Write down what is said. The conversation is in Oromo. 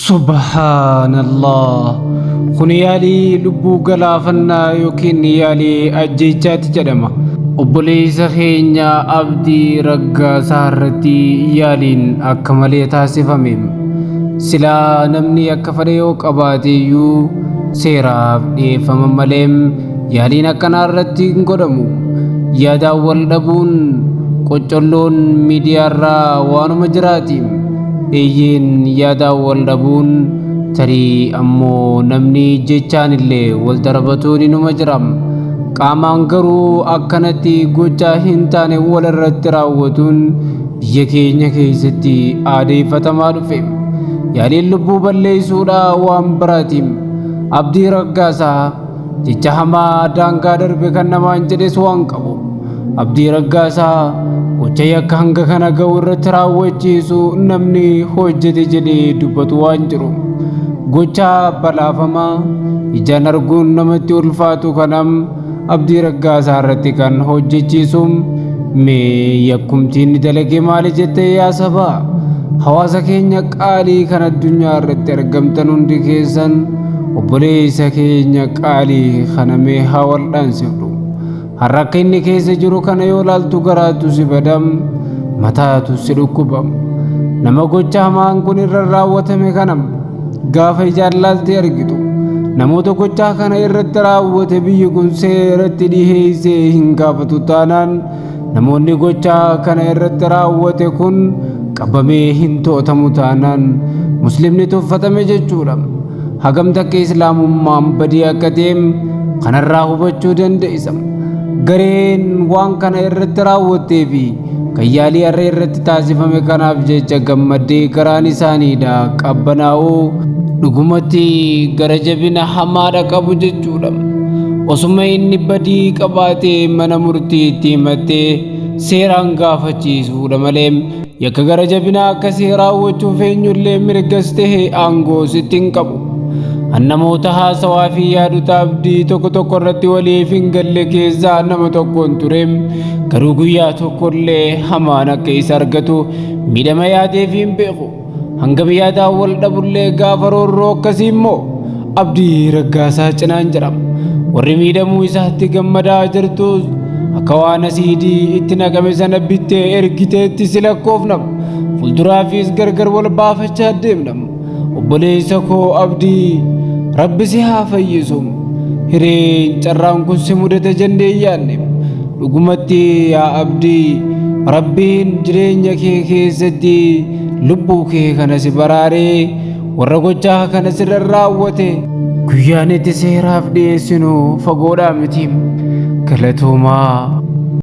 Subhanallah. Kun yaalii lubbuu galaafannaa yookiin yaalii ajjeechaatti jedhama. Obboleessa keenya Abdii Raggaasaa irratti yaaliin akka malee taasifame. Silaa namni akka fedhe yoo qabaateeyyuu seeraaf dhiyeeffama malee yaaliin akkanaa irratti hin godhamu. Yaadaan wal dhabuun qoccolloon miidiyaarraa waanuma jiraati. Eeyyeen yaadaan wal dhabuun tarii ammoo namni jechaan illee wal darbatuun inuma jira. Qaamaan garuu akkanatti gochaa hin taane wal irratti raawwatuun biyya keenya keessatti aadeeffatamaa dhufe. Yaaliin lubbuu balleessuudha waan biraati. Abdii Raggaasaa jecha hamaa daangaa darbe kan namaan jedhes waan qabu. Abdii Raggaasaa gocha yakka hanga kana ga'u irratti raawwachiisu namni hojjete jedhee dubbatu waan jiru. Gocha balaafamaa ijaan arguun namatti ulfaatu kanam Abdii Raggaasaa irratti kan hojjechiisu mee yakkumtiin dalage maali jettee yaa sabaa? Hawaasa keenya qaalii kan addunyaa irratti argamtan hundi keessan obboleessa keenya qaalii kana mee haa waldhaansifnu. Har'a akka inni keessa jiru kana yoo laaltu garaatu si badam, mataatu si dhukkubam. Nama gocha hamaan kun irra raawwatame kanam gaafa ijaan laaltee argitu namoota gochaa kana irratti raawwate biyyi kun seeratti dhiheessee hin gaafatu taanaan namoonni gochaa kana irratti raawwate kun qabamee hin to'atamu taanaan muslimni tuffatame jechuudha. Hagam takka islaamummaan badii akka ta'e kanarraa hubachuu dandeessa. Gareen waan kana irratti raawwatee fi kan yaalii har'a irratti taasifame kanaaf jecha gammaddee garaan isaaniidha qabbanaa'uu dhugumatti gara jabina hamaadha qabu jechuudha. Osuma inni badii qabaatee mana murtiitti himattee seeraan gaafachiisuudha malee yakka gara jabinaa akkasii raawwachuuf eenyullee mirgas ta'e aangoo sitti hin qabu. Namoota haasawaa fi yaadota Abdii tokko irratti waliif hin galle keessaa nama tokkoon ture. Garuu guyyaa tokkollee hamaan akka isa argatu miidhama yaadeef hin beeku. Hanga yaadaan wal dhabullee gaafa roorroo akkasii immoo Abdii Raggaasaa cinaan jira. Warri miidhamuu isaatti gammadaa jirtus akka waan asiidii itti naqame sana bittee ergiteetti si lakkoofna. Fuulduraafis gargar wal baafachaa deemna. Obboleessa koo Abdii Rabbi si haa fayyisu. Hireen carraan kun si mudate jennee yaadne. Dhugumatti yaa Abdii Rabbiin jireenya kee keessatti lubbuu kee kana si baraaree warra gochaa kana sirra raawwate guyyaan itti seeraaf dhiyeessinu fagoodhaa miti. Galatoomaa.